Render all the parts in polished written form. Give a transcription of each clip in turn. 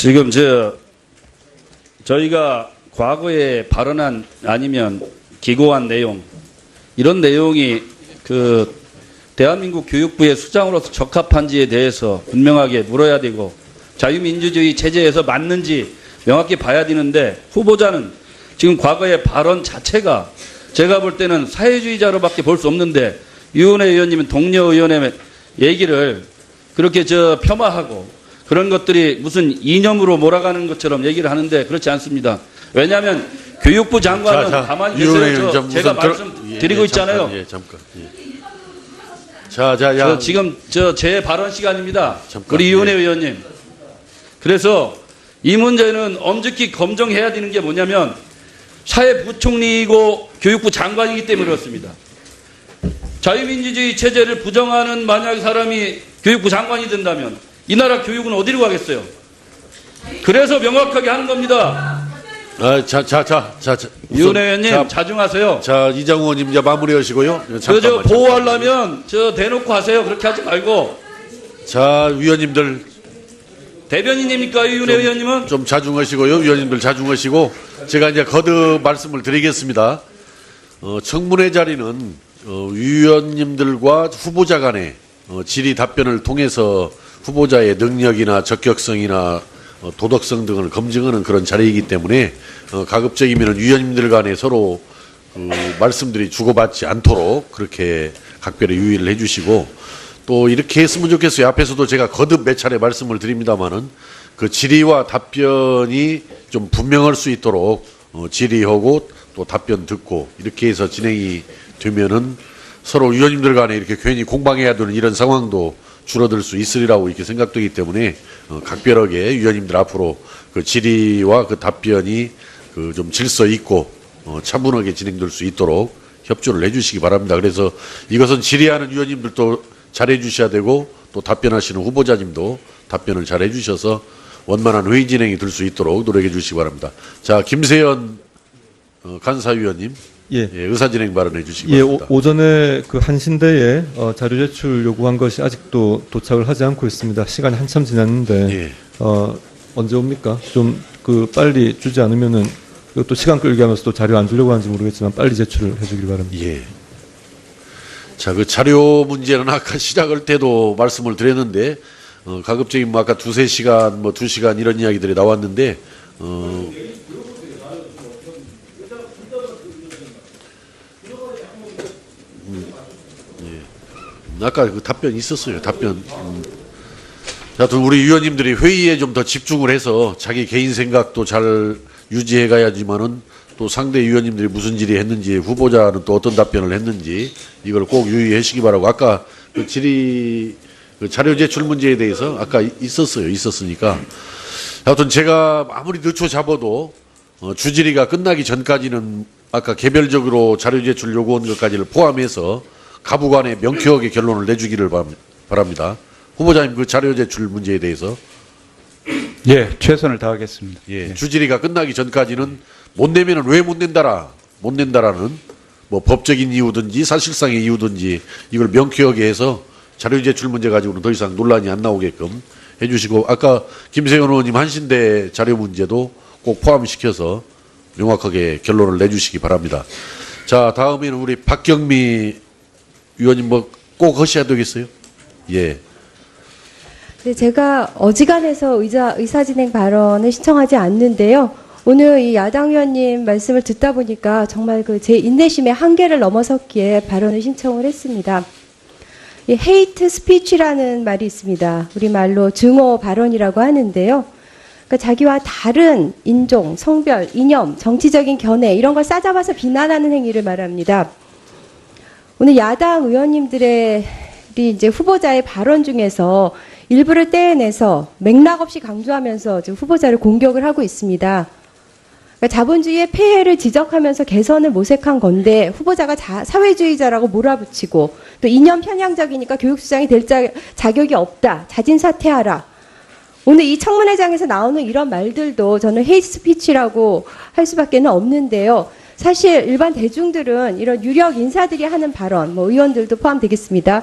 지금 저희가 과거에 발언한 아니면 기고한 내용, 이런 내용이 대한민국 교육부의 수장으로서 적합한지에 대해서 분명하게 물어야 되고, 자유민주주의 체제에서 맞는지 명확히 봐야 되는데, 후보자는 지금 과거의 발언 자체가 제가 볼 때는 사회주의자로밖에 볼 수 없는데, 유은혜 의원님은 동료 의원의 얘기를 그렇게 폄하하고 그런 것들이 무슨 이념으로 몰아가는 것처럼 얘기를 하는데 그렇지 않습니다. 왜냐하면 교육부 장관은 가만히 계세요. 제가 말씀드리고 있잖아요. 잠깐. 지금 제 발언 시간입니다. 잠깐, 우리 유은혜 의원님. 그래서 이 문제는 엄격히 검증해야 되는 게 뭐냐면 사회부총리이고 교육부 장관이기 때문에 그렇습니다. 자유민주주의 체제를 부정하는 만약 사람이 교육부 장관이 된다면 이 나라 교육은 어디로 가겠어요? 그래서 명확하게 하는 겁니다. 유은혜 의원님 자중하세요. 이장우 의원님 이제 마무리하시고요. 보호하려면 대놓고 하세요. 그렇게 하지 말고. 위원님들 대변인입니까, 유은혜 의원님은? 좀 자중하시고요. 위원님들 자중하시고 제가 이제 거듭 말씀을 드리겠습니다. 청문회 자리는 위원님들과 후보자 간의 질의 답변을 통해서 후보자의 능력이나 적격성이나 도덕성 등을 검증하는 그런 자리이기 때문에 가급적이면 위원님들 간에 서로 말씀들이 주고받지 않도록 그렇게 각별히 유의를 해주시고, 또 이렇게 했으면 좋겠어요. 앞에서도 제가 거듭 몇 차례 말씀을 드립니다마는 그 질의와 답변이 좀 분명할 수 있도록 질의하고 또 답변 듣고 이렇게 해서 진행이 되면은 서로 위원님들 간에 이렇게 괜히 공방해야 되는 이런 상황도 줄어들 수 있으리라고 이렇게 생각되기 때문에 각별하게 위원님들 앞으로 그 질의와 그 답변이 좀 질서 있고 차분하게 진행될 수 있도록 협조를 해주시기 바랍니다. 그래서 이것은 질의하는 위원님들도 잘해 주셔야 되고 또 답변하시는 후보자님도 답변을 잘해 주셔서 원만한 회의 진행이 될 수 있도록 노력해 주시기 바랍니다. 김세연 간사위원님, 의사진행 발언해 주시기 바랍니다. 오전에 그 한신대에 자료 제출 요구한 것이 아직도 도착을 하지 않고 있습니다. 시간이 한참 지났는데 언제 옵니까? 좀 빨리 주지 않으면은 또 시간 끌게 하면서 또 자료 안 주려고 하는지 모르겠지만 빨리 제출을 해주길 바랍니다. 그 자료 문제는 아까 시작할 때도 말씀을 드렸는데 가급적이면 아까 2-3시간, 2시간 이런 이야기들이 나왔는데 아까 그 답변 있었어요. 하여튼 우리 위원님들이 회의에 좀 더 집중을 해서 자기 개인 생각도 잘 유지해 가야지만은 또 상대 위원님들이 무슨 질의했는지, 후보자는 또 어떤 답변을 했는지 이걸 꼭 유의하시기 바라고. 아까 그 질의 자료 제출 문제에 대해서 아까 있었으니까 하여튼 제가 아무리 늦춰 잡아도 주질의가 끝나기 전까지는 아까 개별적으로 자료 제출 요구한 것까지를 포함해서 가부간에 명쾌하게 결론을 내주기를 바랍니다. 후보자님 그 자료 제출 문제에 대해서 최선을 다하겠습니다. 주질의가 끝나기 전까지는 못 내면은 왜 못 낸다라는 법적인 이유든지 사실상의 이유든지 이걸 명쾌하게 해서 자료 제출 문제 가지고는 더 이상 논란이 안 나오게끔 해주시고, 아까 김세현 의원님 한신대 자료 문제도 꼭 포함시켜서 명확하게 결론을 내주시기 바랍니다. 다음에는 우리 박경미 위원님 꼭 하셔야 되겠어요? 네, 제가 어지간해서 의사진행 발언을 신청하지 않는데요. 오늘 이 야당 의원님 말씀을 듣다 보니까 정말 제 인내심의 한계를 넘어섰기에 발언을 신청을 했습니다. 이 헤이트 스피치라는 말이 있습니다. 우리말로 증오 발언이라고 하는데요. 그러니까 자기와 다른 인종, 성별, 이념, 정치적인 견해 이런 걸 싸잡아서 비난하는 행위를 말합니다. 오늘 야당 의원님들이 이제 후보자의 발언 중에서 일부를 떼어내서 맥락 없이 강조하면서 지금 후보자를 공격을 하고 있습니다. 그러니까 자본주의의 폐해를 지적하면서 개선을 모색한 건데 후보자가 사회주의자라고 몰아붙이고 또 이념 편향적이니까 교육수장이 될 자격이 없다. 자진 사퇴하라. 오늘 이 청문회장에서 나오는 이런 말들도 저는 헤이트 스피치라고 할 수밖에 없는데요. 사실 일반 대중들은 이런 유력 인사들이 하는 발언, 의원들도 포함되겠습니다.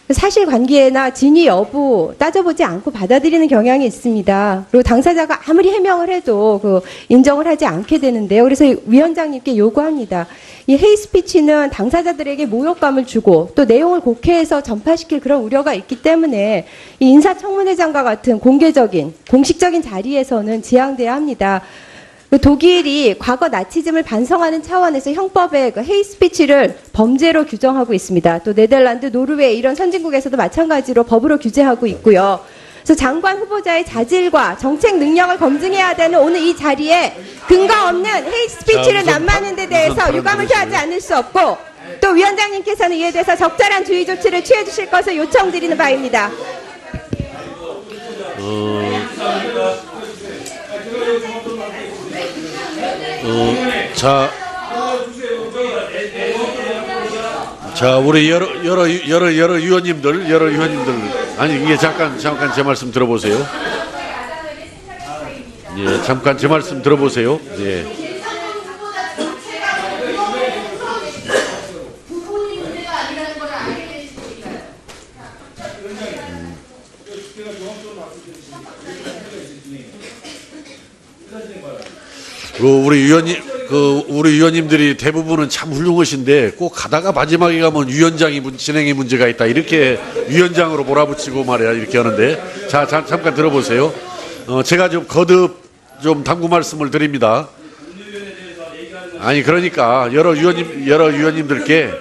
사실관계나 진위 여부 따져보지 않고 받아들이는 경향이 있습니다. 그리고 당사자가 아무리 해명을 해도 인정을 하지 않게 되는데요. 그래서 위원장님께 요구합니다. 이 헤이스피치는 당사자들에게 모욕감을 주고 또 내용을 곡해해서 전파시킬 그런 우려가 있기 때문에 이 인사청문회장과 같은 공개적인 공식적인 자리에서는 지양돼야 합니다. 독일이 과거 나치즘을 반성하는 차원에서 형법에 헤이스피치를 범죄로 규정하고 있습니다. 또 네덜란드, 노르웨이 이런 선진국에서도 마찬가지로 법으로 규제하고 있고요. 그래서 장관 후보자의 자질과 정책 능력을 검증해야 되는 오늘 이 자리에 근거 없는 헤이스피치를 난무하는 데 대해서 유감을 표하지 않을 수 없고 또 위원장님께서는 이에 대해서 적절한 주의 조치를 취해 주실 것을 요청드리는 바입니다. 자, 우리 여러 위원님들, 아니, 이게 잠깐 제 말씀 들어보세요. 예, 잠깐 제 말씀 들어보세요. 예. 우리 위원님들이 대부분은 참 훌륭하신데 꼭 가다가 마지막에 가면 위원장이 진행에 문제가 있다 이렇게 위원장으로 몰아붙이고 말이야 이렇게 하는데 자 잠깐 들어보세요. 제가 좀 거듭 좀 당부 말씀을 드립니다. 아니 그러니까 여러 위원님들께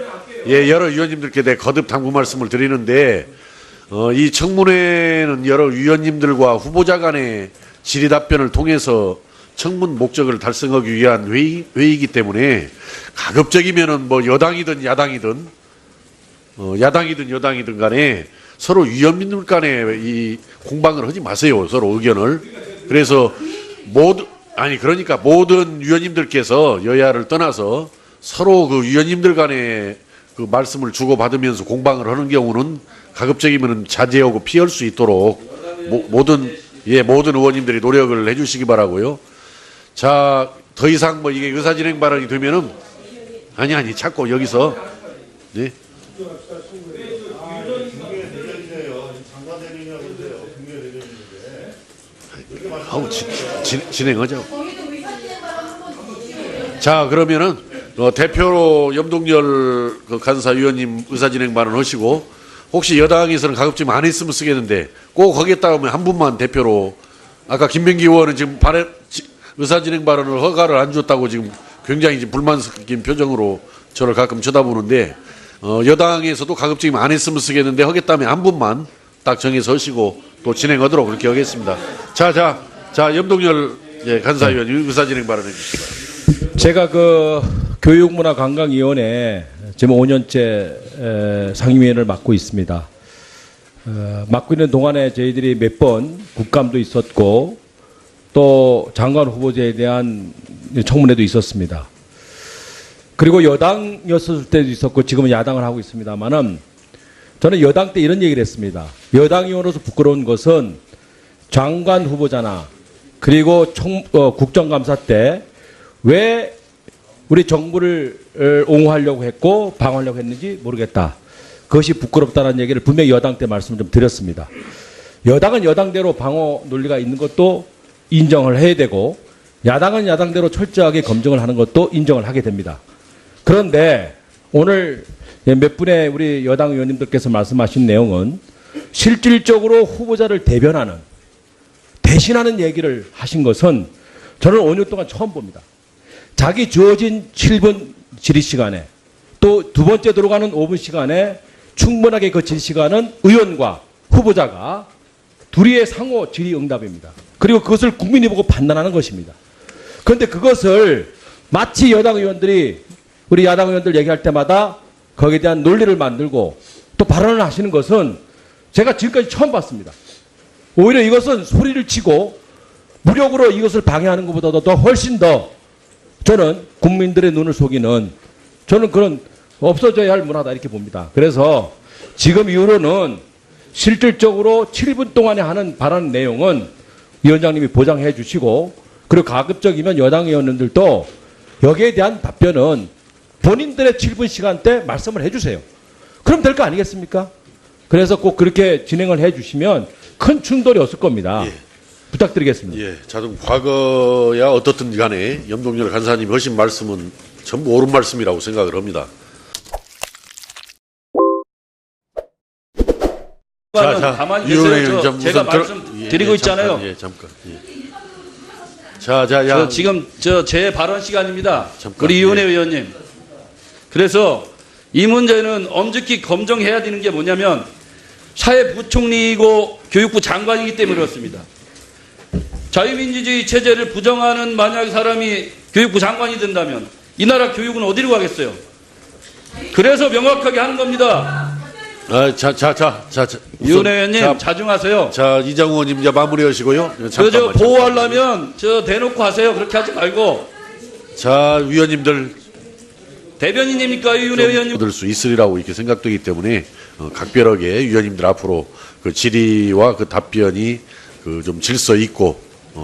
내 거듭 당부 말씀을 드리는데 이 청문회는 여러 위원님들과 후보자 간의 질의 답변을 통해서 청문 목적을 달성하기 위한 회의이기 때문에 가급적이면은 뭐 여당이든 야당이든 간에 서로 위원님들 간에 이 공방을 하지 마세요. 서로 의견을. 그래서 모든 위원님들께서 여야를 떠나서 서로 그 위원님들 간에 그 말씀을 주고받으면서 공방을 하는 경우는 가급적이면은 자제하고 피할 수 있도록 모든 의원님들이 노력을 해주시기 바라고요. 자, 더 이상 뭐 이게 의사진행 발언이 되면은 아니 자꾸 여기서 네. 진행하죠. 자, 그러면은 대표로 염동열 그 간사위원님 의사진행 발언하시고 혹시 여당에서는 가급적 안 했으면 쓰겠는데 꼭 거기에다가 한 분만 대표로 아까 김명기 의원은 지금 의사진행 발언을 허가를 안 줬다고 지금 굉장히 지금 불만 섞인 표정으로 저를 가끔 쳐다보는데 여당에서도 가급적이면 안 했으면 쓰겠는데 하겠다면 한 분만 딱 정해서 하시고 또 진행하도록 그렇게 하겠습니다. 자 염동열 간사위원 의사진행 발언해 주시기 제가 교육문화관광위원회 지금 5년째 상임위원을 맡고 있습니다. 맡고 있는 동안에 저희들이 몇 번 국감도 있었고 또 장관 후보자에 대한 청문회도 있었습니다. 그리고 여당이었을 때도 있었고 지금은 야당을 하고 있습니다만은 저는 여당 때 이런 얘기를 했습니다. 여당 의원으로서 부끄러운 것은 장관 후보자나 그리고 국정감사 때 왜 우리 정부를 옹호하려고 했고 방어하려고 했는지 모르겠다. 그것이 부끄럽다는 얘기를 분명히 여당 때 말씀을 좀 드렸습니다. 여당은 여당대로 방어 논리가 있는 것도 인정을 해야 되고 야당은 야당대로 철저하게 검증을 하는 것도 인정을 하게 됩니다. 그런데 오늘 몇 분의 우리 여당 의원님들께서 말씀하신 내용은 실질적으로 후보자를 대신하는 얘기를 하신 것은 저는 5년 동안 처음 봅니다. 자기 주어진 7분 질의 시간에 또 두 번째 들어가는 5분 시간에 충분하게 그 질의 시간은 의원과 후보자가 둘이의 상호 질의응답입니다. 그리고 그것을 국민이 보고 판단하는 것입니다. 그런데 그것을 마치 여당 의원들이 우리 야당 의원들 얘기할 때마다 거기에 대한 논리를 만들고 또 발언을 하시는 것은 제가 지금까지 처음 봤습니다. 오히려 이것은 소리를 치고 무력으로 이것을 방해하는 것보다도 더 훨씬 더 저는 국민들의 눈을 속이는 저는 그런 없어져야 할 문화다 이렇게 봅니다. 그래서 지금 이후로는 실질적으로 7분 동안에 하는 발언 내용은 위원장님이 보장해 주시고 그리고 가급적이면 여당 의원님들도 여기에 대한 답변은 본인들의 7분 시간 때 말씀을 해 주세요. 그럼 될 거 아니겠습니까? 그래서 꼭 그렇게 진행을 해 주시면 큰 충돌이 없을 겁니다. 예. 부탁드리겠습니다. 예, 자좀 과거야 어떻든 간에 염동열 간사님이 하신 말씀은 전부 옳은 말씀이라고 생각을 합니다. 가만히 계세요. 제가 말씀드리고 있잖아요. 잠깐. 야. 지금 제 발언 시간입니다. 잠깐, 우리 이은혜 의원님. 그래서 이 문제는 엄격히 검증해야 되는 게 뭐냐면 사회부총리이고 교육부 장관이기 때문에 그렇습니다. 자유민주주의 체제를 부정하는 만약 사람이 교육부 장관이 된다면 이 나라 교육은 어디로 가겠어요? 그래서 명확하게 하는 겁니다. 이은혜 의원님 자중하세요. 자, 이장우 의원님 이제 마무리하시고요. 그저 보호하려면 대놓고 하세요. 그렇게 하지 말고. 자, 위원님들 대변인입니까, 이은혜 의원님? 얻을 수 있으리라고 이렇게 생각되기 때문에 각별하게 위원님들 앞으로 그 질의와 그 답변이 그 좀 질서 있고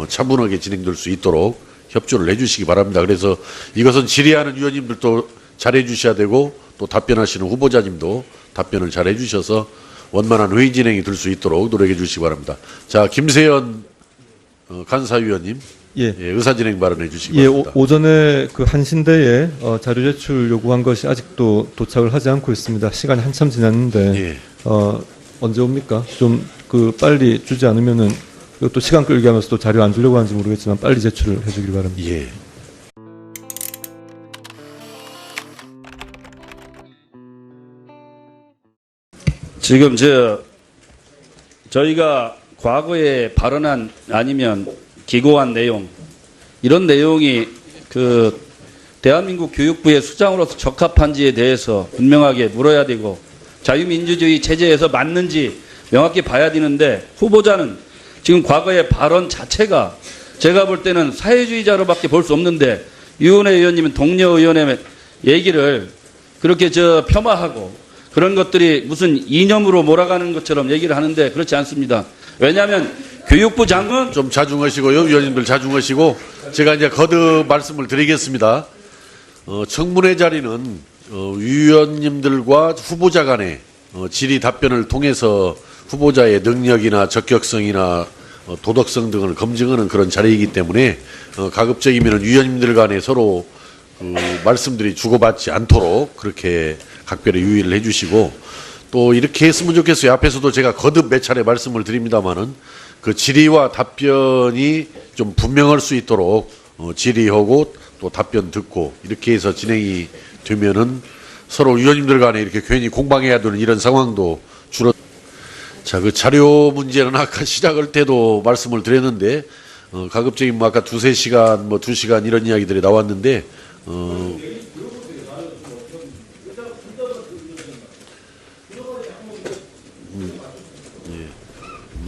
차분하게 진행될 수 있도록 협조를 해주시기 바랍니다. 그래서 이것은 질의하는 위원님들도 잘해 주셔야 되고 또 답변하시는 후보자님도 답변을 잘 해주셔서 원만한 회의 진행이 될 수 있도록 노력해 주시기 바랍니다. 자, 김세연 간사위원님, 예. 의사 진행 발언해 주시기 예, 바랍니다. 오전에 그 한신대에 자료 제출 요구한 것이 아직도 도착을 하지 않고 있습니다. 시간이 한참 지났는데 예. 언제 옵니까? 좀 그 빨리 주지 않으면은 또 시간 끌게 하면서 또 자료 안 주려고 하는지 모르겠지만 빨리 제출을 해주길 바랍니다. 예. 지금 저희가 과거에 발언한 아니면 기고한 내용 이런 내용이 그 대한민국 교육부의 수장으로서 적합한지에 대해서 분명하게 물어야 되고 자유민주주의 체제에서 맞는지 명확히 봐야 되는데 후보자는 지금 과거의 발언 자체가 제가 볼 때는 사회주의자로밖에 볼 수 없는데 이은혜 의원님은 동료 의원의 얘기를 그렇게 폄하하고 그런 것들이 무슨 이념으로 몰아가는 것처럼 얘기를 하는데 그렇지 않습니다. 왜냐하면 교육부 장관 좀 자중하시고요. 위원님들 자중하시고 제가 이제 거듭 말씀을 드리겠습니다. 청문회 자리는 위원님들과 후보자 간의 질의 답변을 통해서 후보자의 능력이나 적격성이나 도덕성 등을 검증하는 그런 자리이기 때문에 가급적이면 위원님들 간에 서로 말씀들이 주고받지 않도록 그렇게 각별히 유의를 해주시고 또 이렇게 했으면 좋겠어요. 앞에서도 제가 거듭 몇 차례 말씀을 드립니다마는 그 질의와 답변이 좀 분명할 수 있도록 질의하고 또 답변 듣고 이렇게 해서 진행이 되면은 서로 위원님들 간에 이렇게 괜히 공방해야 되는 이런 상황도 줄어. 자, 그 자료 문제는 아까 시작할 때도 말씀을 드렸는데 가급적이면 뭐 아까 2-3시간 뭐 2시간 이런 이야기들이 나왔는데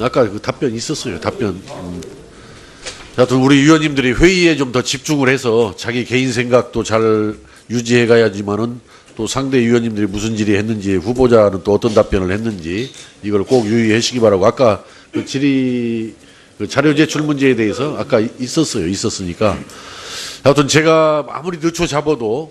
아까 그 답변 있었어요. 답변. 하여튼 우리 위원님들이 회의에 좀 더 집중을 해서 자기 개인 생각도 잘 유지해 가야지만은 또 상대 위원님들이 무슨 질의했는지 후보자는 또 어떤 답변을 했는지 이걸 꼭 유의하시기 바라고 아까 그 질의 그 자료 제출 문제에 대해서 아까 있었으니까 하여튼 제가 아무리 늦춰 잡아도